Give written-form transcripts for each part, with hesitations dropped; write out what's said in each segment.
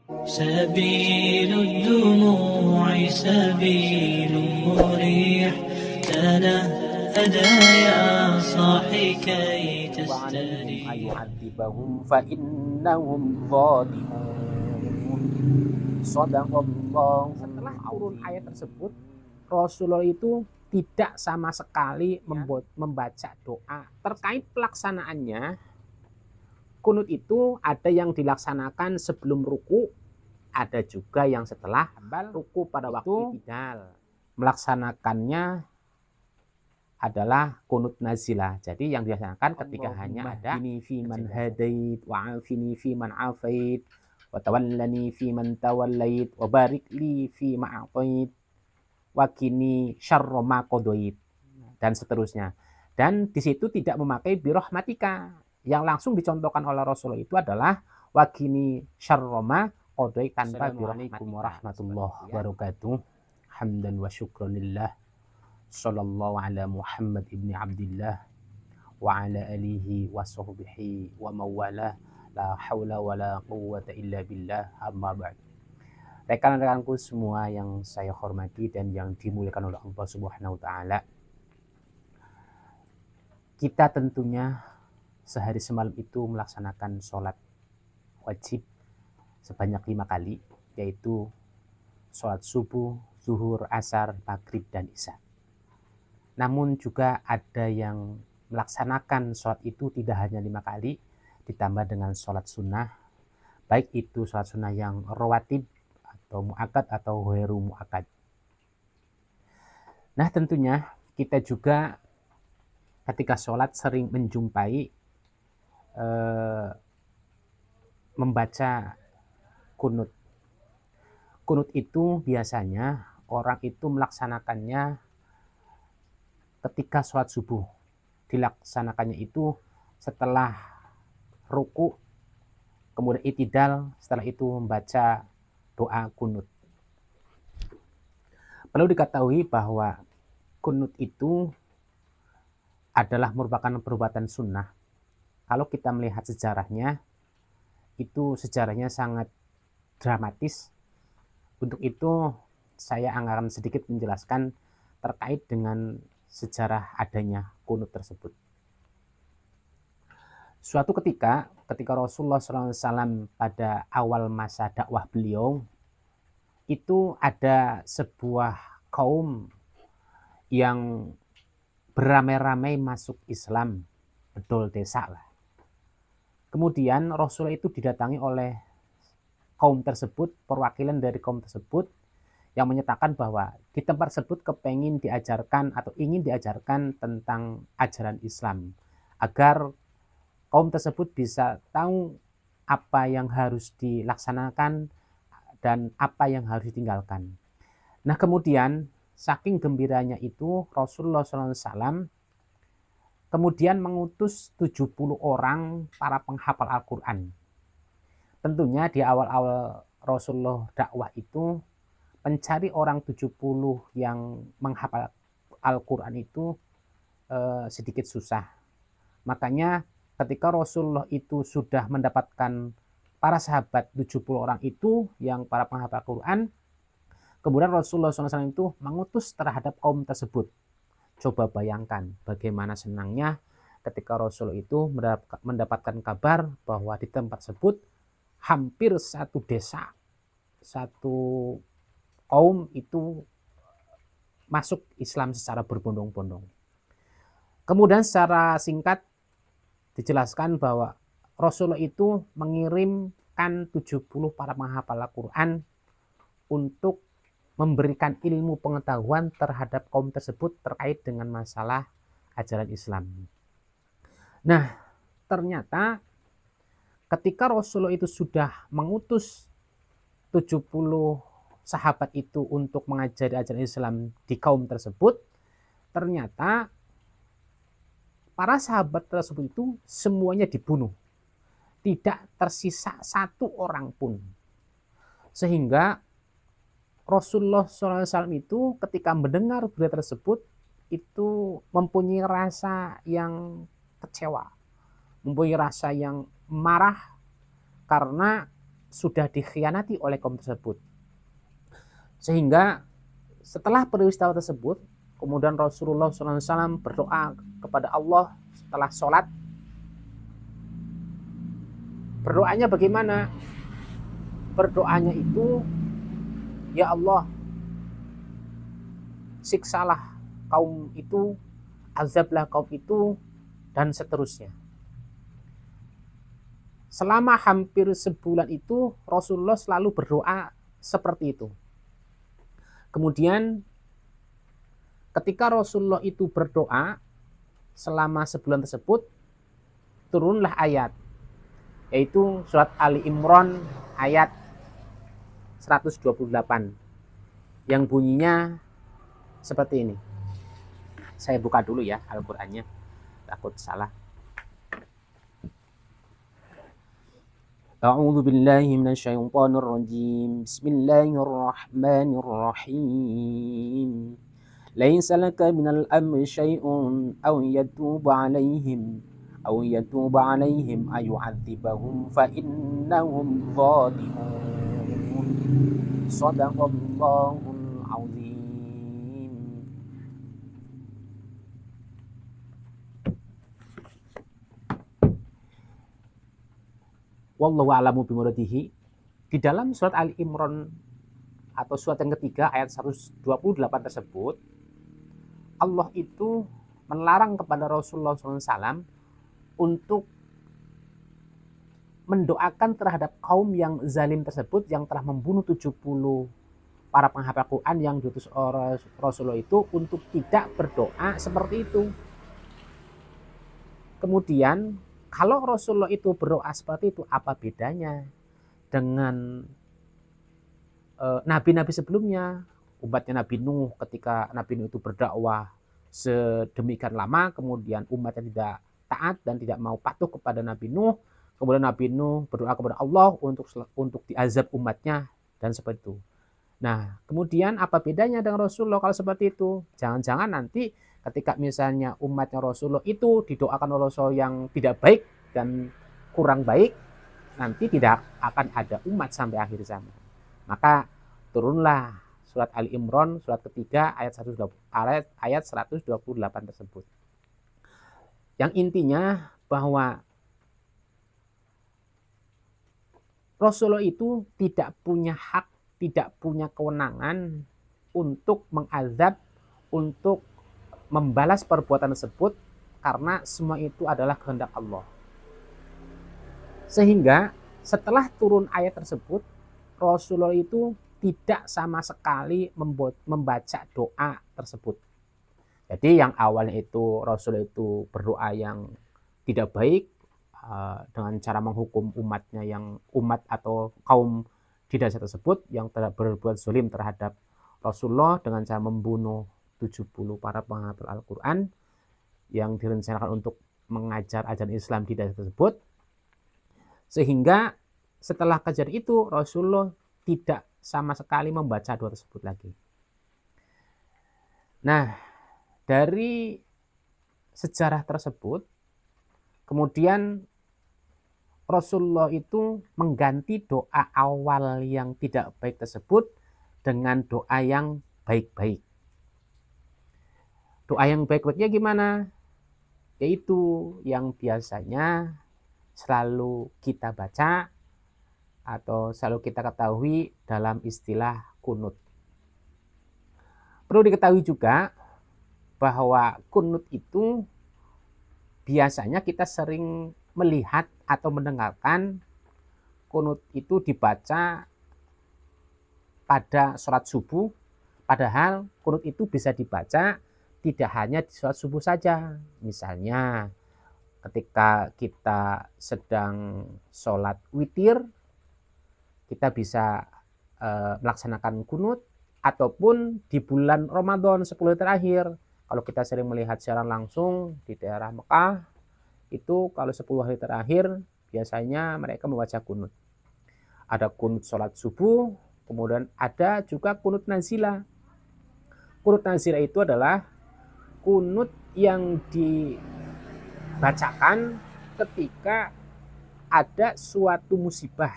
سبيل الدموع سبيل مريح تنهدى يا صاحي كي تستريح أيعذبهم فإنهم ظالمون. Shadaqallahu. Setelah turun ayat tersebut, Rasulullah itu tidak sama sekali membaca doa terkait pelaksanaannya. Kunut itu ada yang dilaksanakan sebelum ruku, ada juga yang setelah ruku pada waktu i'tidal. Melaksanakannya adalah kunut nazilah. Jadi yang dilaksanakan ketika hanya ada ini fi man hadait wa afini fi man afait wa tawallani fi man tawallait wa barik li fi ma atait wa qini syarra ma qadait dan seterusnya. Dan di situ tidak memakai birahmatika. Yang langsung dicontohkan oleh Rasulullah itu adalah wa qini syarra ma qadait tanpa birahmatika. Warahmatullahi wabarakatuh. Hamdan wa syukranillah. Sallallahu ala Muhammad ibni Abdillah wa ala alihi wa sahbihi wa mawala la hawla wa la quwwata illa billah, amma ba'd. Rekan-rekanku semua yang saya hormati dan yang dimuliakan oleh Allah Subhanahu wa taala. Kita tentunya sehari semalam itu melaksanakan sholat wajib sebanyak 5 kali, yaitu sholat subuh, zuhur, asar, maghrib, dan isya. Namun juga ada yang melaksanakan sholat itu tidak hanya 5 kali, ditambah dengan sholat sunnah, baik itu sholat sunnah yang rawatib atau mu'akad atau ghairu mu'akad. Nah tentunya kita juga ketika sholat sering menjumpai membaca kunut. Kunut itu biasanya orang itu melaksanakannya ketika sholat subuh. Dilaksanakannya itu setelah ruku, kemudian i'tidal, setelah itu membaca doa kunut. Perlu diketahui bahwa kunut itu adalah merupakan perbuatan sunnah. Kalau kita melihat sejarahnya, itu sejarahnya sangat dramatis. Untuk itu saya akan sedikit menjelaskan terkait dengan sejarah adanya kunut tersebut. Suatu ketika Rasulullah SAW pada awal masa dakwah beliau, itu ada sebuah kaum yang beramai-ramai masuk Islam, bedol desa lah. Kemudian Rasulullah itu didatangi oleh kaum tersebut, perwakilan dari kaum tersebut, yang menyatakan bahwa di tempat tersebut ingin diajarkan tentang ajaran Islam, agar kaum tersebut bisa tahu apa yang harus dilaksanakan dan apa yang harus ditinggalkan. Nah kemudian saking gembiranya itu Rasulullah SAW kemudian mengutus 70 orang para penghafal Al-Quran. Tentunya di awal-awal Rasulullah dakwah itu mencari orang 70 yang menghafal Al-Quran itu sedikit susah. Makanya ketika Rasulullah itu sudah mendapatkan para sahabat 70 orang itu yang para penghafal Al-Quran, kemudian Rasulullah SAW itu mengutus terhadap kaum tersebut. Coba bayangkan bagaimana senangnya ketika Rasul itu mendapatkan kabar bahwa di tempat tersebut hampir satu desa, satu kaum itu masuk Islam secara berbondong-bondong. Kemudian secara singkat dijelaskan bahwa Rasulullah itu mengirimkan 70 para penghafal Al-Quran untuk memberikan ilmu pengetahuan terhadap kaum tersebut terkait dengan masalah ajaran Islam. Nah, ternyata ketika Rasulullah itu sudah mengutus 70 sahabat itu untuk mengajari ajaran Islam di kaum tersebut, ternyata para sahabat tersebut itu semuanya dibunuh. Tidak tersisa satu orang pun. Sehingga Rasulullah SAW itu ketika mendengar berita tersebut itu mempunyai rasa yang kecewa, mempunyai rasa yang marah, karena sudah dikhianati oleh kaum tersebut. Sehingga setelah peristiwa tersebut, kemudian Rasulullah SAW berdoa kepada Allah setelah sholat. Berdoanya bagaimana? Berdoanya itu, ya Allah, siksalah kaum itu, azablah kaum itu, dan seterusnya. Selama hampir sebulan itu Rasulullah selalu berdoa seperti itu. Kemudian ketika Rasulullah itu berdoa selama sebulan tersebut, turunlah ayat, yaitu surat Ali Imran ayat 128 yang bunyinya seperti ini. Saya buka dulu ya Al-Qur'annya, takut salah. A'udzu billahi minasyaitonir rajim. Bismillahirrahmanirrahim. Laisa laka minal amri syai'un aw yatuba 'alaihim ayu'adzibahum fa innahum zalimun. Shadaqallahul azim. Wallahu a'lamu bimuradihi. Di dalam surat Ali Imran atau surat yang ketiga ayat 128 tersebut, Allah itu melarang kepada Rasulullah SAW untuk mendoakan terhadap kaum yang zalim tersebut, yang telah membunuh 70 para penghafal Quran yang diutus oleh Rasulullah itu, untuk tidak berdoa seperti itu. Kemudian kalau Rasulullah itu berdoa seperti itu, apa bedanya dengan nabi-nabi sebelumnya? Umatnya Nabi Nuh, ketika Nabi Nuh itu berdakwah sedemikian lama, kemudian umatnya tidak taat dan tidak mau patuh kepada Nabi Nuh, kemudian Nabi Nuh berdoa kepada Allah untuk diazab umatnya dan seperti itu. Nah, kemudian apa bedanya dengan Rasulullah kalau seperti itu? Jangan-jangan nanti ketika misalnya umatnya Rasulullah itu didoakan oleh Rasulullah yang tidak baik dan kurang baik, nanti tidak akan ada umat sampai akhir zaman. Maka turunlah surat Ali Imran surat ketiga ayat 128 tersebut. Yang intinya bahwa Rasulullah itu tidak punya hak, tidak punya kewenangan untuk mengazab, untuk membalas perbuatan tersebut, karena semua itu adalah kehendak Allah. Sehingga setelah turun ayat tersebut, Rasulullah itu tidak sama sekali membaca doa tersebut. Jadi yang awalnya itu Rasulullah itu berdoa yang tidak baik, dengan cara menghukum umatnya, yang umat atau kaum di desa tersebut yang telah berbuat zalim terhadap Rasulullah dengan cara membunuh 70 para penghafal Al-Quran yang direncanakan untuk mengajar ajaran Islam di desa tersebut. Sehingga setelah kejadian itu Rasulullah tidak sama sekali membaca doa tersebut lagi. Nah, dari sejarah tersebut kemudian Rasulullah itu mengganti doa awal yang tidak baik tersebut dengan doa yang baik-baik. Doa yang baik-baiknya gimana? Yaitu yang biasanya selalu kita baca atau selalu kita ketahui dalam istilah kunut. Perlu diketahui juga bahwa kunut itu biasanya kita sering melihat atau mendengarkan kunut itu dibaca pada sholat subuh, padahal kunut itu bisa dibaca tidak hanya di sholat subuh saja. Misalnya ketika kita sedang sholat witir, kita bisa melaksanakan kunut, ataupun di bulan Ramadan 10 hari terakhir. Kalau kita sering melihat siaran langsung di daerah Mekah, itu kalau 10 hari terakhir biasanya mereka membaca kunut. Ada kunut sholat subuh, kemudian ada juga kunut nazilah. Kunut nazilah itu adalah kunut yang dibacakan ketika ada suatu musibah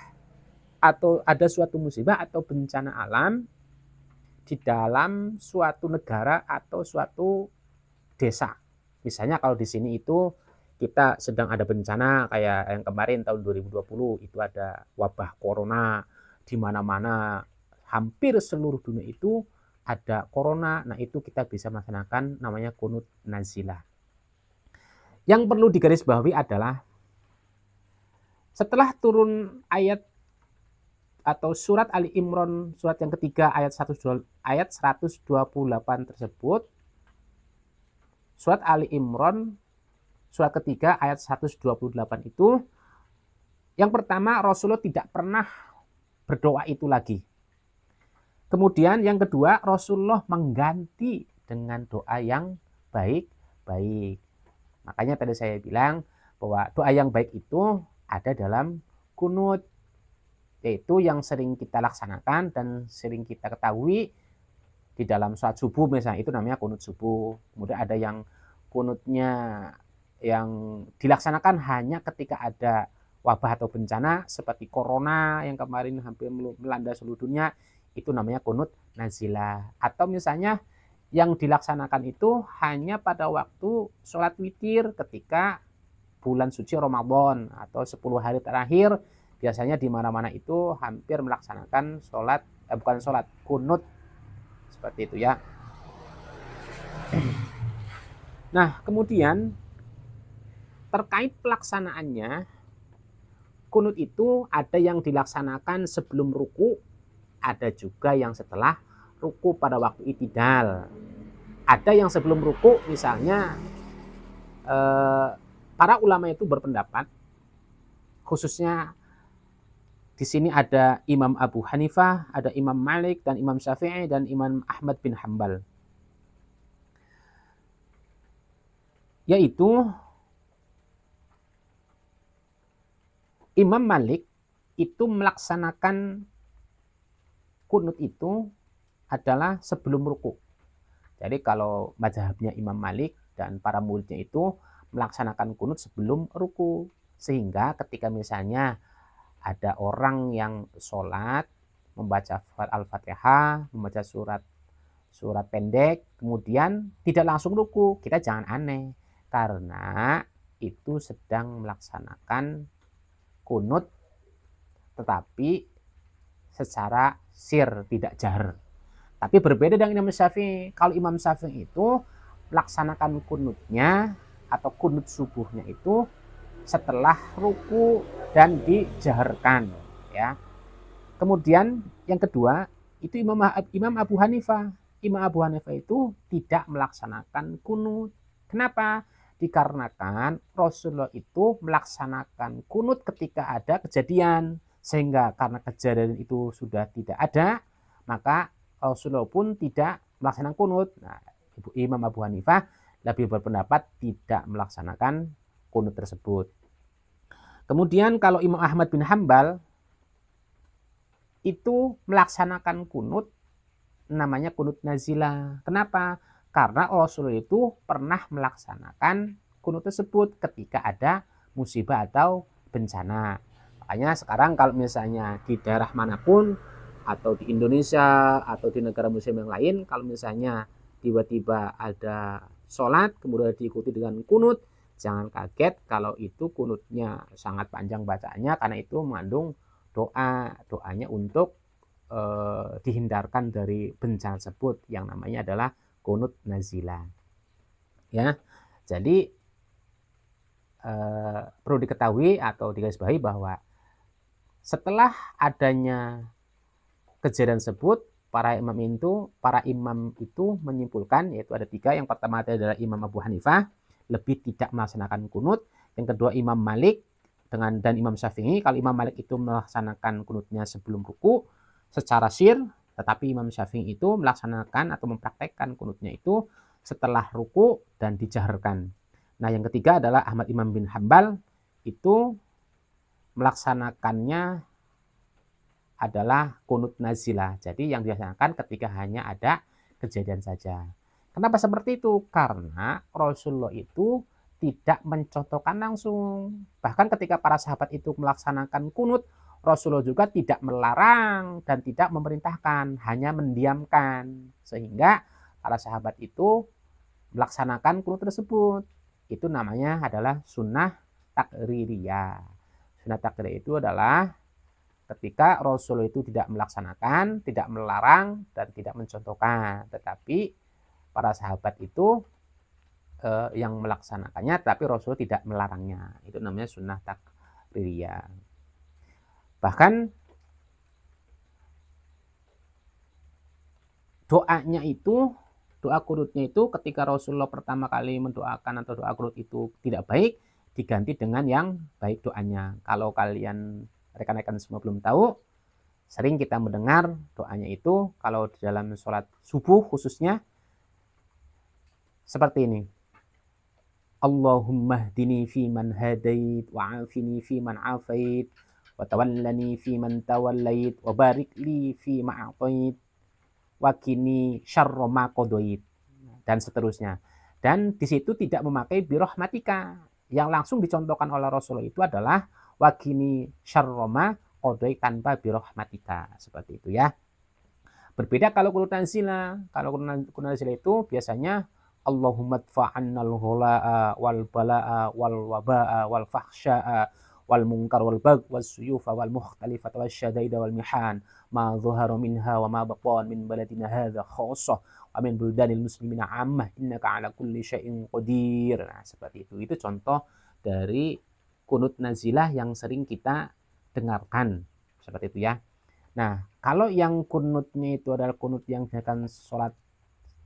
atau ada suatu musibah atau bencana alam di dalam suatu negara atau suatu desa. Misalnya kalau di sini itu kita sedang ada bencana kayak yang kemarin tahun 2020 itu ada wabah corona di mana-mana, hampir seluruh dunia itu ada corona. Nah, itu kita bisa melaksanakan namanya kunut nazilah. Yang perlu digarisbawahi adalah setelah turun ayat atau surat Ali Imran surat yang ketiga ayat 128 tersebut, surat Ali Imran surat ketiga ayat 128 itu, yang pertama Rasulullah tidak pernah berdoa itu lagi. Kemudian yang kedua, Rasulullah mengganti dengan doa yang baik-baik. Makanya tadi saya bilang bahwa doa yang baik itu ada dalam kunut, yaitu yang sering kita laksanakan dan sering kita ketahui di dalam sholat subuh misalnya, itu namanya kunut subuh. Kemudian ada yang kunutnya yang dilaksanakan hanya ketika ada wabah atau bencana seperti corona yang kemarin hampir melanda seluruh dunia, itu namanya kunut nazilah. Atau misalnya yang dilaksanakan itu hanya pada waktu sholat witir ketika bulan suci Ramadan atau 10 hari terakhir, biasanya di mana-mana itu hampir melaksanakan kunut seperti itu ya. Nah, kemudian terkait pelaksanaannya, kunut itu ada yang dilaksanakan sebelum ruku, ada juga yang setelah ruku pada waktu i'tidal. Ada yang sebelum ruku, misalnya para ulama itu berpendapat, khususnya di sini ada Imam Abu Hanifah, ada Imam Malik dan Imam Syafi'i dan Imam Ahmad bin Hambal, yaitu Imam Malik itu melaksanakan kunut itu adalah sebelum ruku. Jadi kalau mazhabnya Imam Malik dan para muridnya itu melaksanakan kunut sebelum ruku, sehingga ketika misalnya ada orang yang sholat membaca Al-Fatihah, membaca surat pendek, kemudian tidak langsung ruku, kita jangan aneh, karena itu sedang melaksanakan kunut tetapi secara sir, tidak jahar. Tapi berbeda dengan Imam Syafi'i. Kalau Imam Syafi'i itu melaksanakan kunutnya atau kunut subuhnya itu setelah ruku dan dijaharkan ya. Kemudian yang kedua itu Imam Abu Hanifah. Imam Abu Hanifah itu tidak melaksanakan kunut. Kenapa? Dikarenakan Rasulullah itu melaksanakan kunut ketika ada kejadian, sehingga karena kejadian itu sudah tidak ada, maka Rasulullah pun tidak melaksanakan kunut. Nah, Imam Abu Hanifah lebih berpendapat tidak melaksanakan kunut tersebut. Kemudian kalau Imam Ahmad bin Hambal itu melaksanakan kunut, namanya kunut nazilah. Kenapa? Karena Rasulullah itu pernah melaksanakan kunut tersebut ketika ada musibah atau bencana. Makanya sekarang kalau misalnya di daerah manapun atau di Indonesia atau di negara muslim yang lain, kalau misalnya tiba-tiba ada sholat kemudian diikuti dengan kunut, jangan kaget kalau itu kunutnya sangat panjang bacaannya, karena itu mengandung doanya untuk dihindarkan dari bencana tersebut yang namanya adalah kunut nazilah ya. Jadi perlu diketahui atau digarisbawahi bahwa setelah adanya kejadian tersebut, para imam itu menyimpulkan, yaitu ada 3. Yang pertama adalah Imam Abu Hanifah lebih tidak melaksanakan kunut. Yang kedua Imam Malik dan Imam Syafi'i. Kalau Imam Malik itu melaksanakan kunutnya sebelum ruku secara sir, tetapi Imam Syafi'i itu melaksanakan atau mempraktekkan kunutnya itu setelah ruku dan dijaharkan. Nah, yang ketiga adalah Ahmad Imam bin Hambal, itu melaksanakannya adalah kunut nazilah. Jadi yang dilaksanakan ketika hanya ada kejadian saja. Kenapa seperti itu? Karena Rasulullah itu tidak mencontohkan langsung. Bahkan ketika para sahabat itu melaksanakan kunut, Rasulullah juga tidak melarang dan tidak memerintahkan, hanya mendiamkan. Sehingga para sahabat itu melaksanakan kunut tersebut. Itu namanya adalah sunnah takririyah. Sunnah takririyah itu adalah ketika Rasul itu tidak melaksanakan, tidak melarang, dan tidak mencontohkan. Tetapi para sahabat itu yang melaksanakannya, tapi Rasul tidak melarangnya. Itu namanya sunnah takririyah. Bahkan doanya itu, doa kunutnya itu ketika Rasulullah pertama kali mendoakan atau doa kunut itu tidak baik, diganti dengan yang baik doanya. Kalau kalian rekan-rekan semua belum tahu, sering kita mendengar doanya itu kalau di dalam sholat subuh khususnya seperti ini. Allahumma hdini fi man hadait wa afini fi man afait wa tawallani fi man tawallait wa barik li fi ma a'tait wa qini syarra ma qadait, dan seterusnya. Dan di situ tidak memakai birahmatika. Yang langsung dicontohkan oleh Rasulullah itu adalah wa qini syarra ma qadait tanpa birahmatika, seperti itu ya. Berbeda kalau kunut nazilah. Kalau kunut nazilah itu biasanya Allahumma dfa'annal ghula'a wal bala'a wal waba'a wal fahsya'a wal munkar wal bagh was suyufa wal mukhtalifata wasyadaida wal mihan ma dhahara minha wa ma batan min baladina hadza khassah wa min buldanil muslimina ammah innaka ala kulli syai'in qadir. Nah, seperti itu. Itu contoh dari kunut nazilah yang sering kita dengarkan. Seperti itu ya. Nah, kalau yang kunutnya itu adalah kunut yang digunakan sholat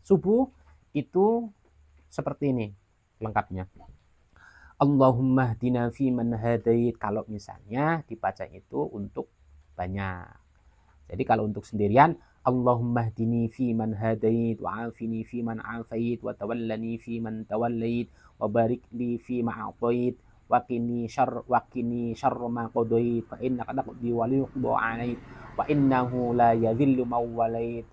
subuh, itu seperti ini lengkapnya. Allahumma hdina fi man hadait. Kalau misalnya dibaca itu untuk banyak. Jadi kalau untuk sendirian, Allahumma hdini fi man hadait wa afini fi man afait wa tawallani fi man tawallait wa barik li fi ma a'tait wa qini syarra ma qadait fa innaka taqdi wa yuqda 'alait wa innahu la yadhillu man walait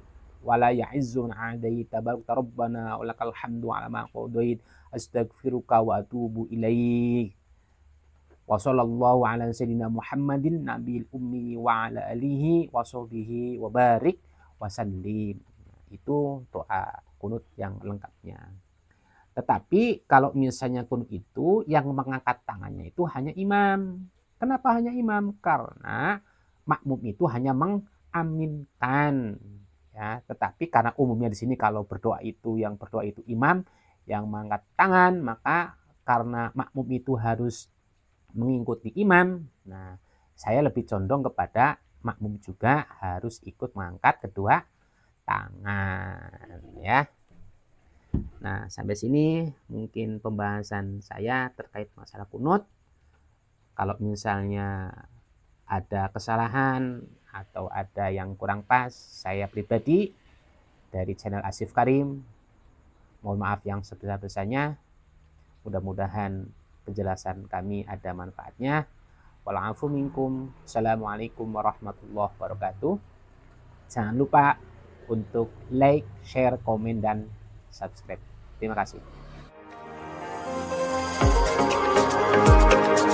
wala ya'izzu man 'adait tabarakta rabbana wa lakal hamdu 'ala ma qadait astaghfiruka wa atubu ilaik wa sallallahu ala sayyidina Muhammadin nabiyil ummi wa ala alihi wa sahbihi wa barik wa sallim. Itu doa kunut yang lengkapnya. Tetapi kalau misalnya kunut itu yang mengangkat tangannya itu hanya imam. Kenapa hanya imam? Karena makmum itu hanya mengaminkan. Ya, tetapi karena umumnya di sini kalau berdoa itu yang berdoa itu imam yang mengangkat tangan, maka karena makmum itu harus mengikuti imam, nah saya lebih condong kepada makmum juga harus ikut mengangkat kedua tangan ya. Nah, sampai sini mungkin pembahasan saya terkait masalah kunut. Kalau misalnya ada kesalahan atau ada yang kurang pas, saya pribadi dari channel Asif Karim mohon maaf yang sebesar-besarnya. Mudah-mudahan penjelasan kami ada manfaatnya. Wa'alaikum minkum. Assalamualaikum warahmatullahi wabarakatuh. Jangan lupa untuk like, share, komen, dan subscribe. Terima kasih.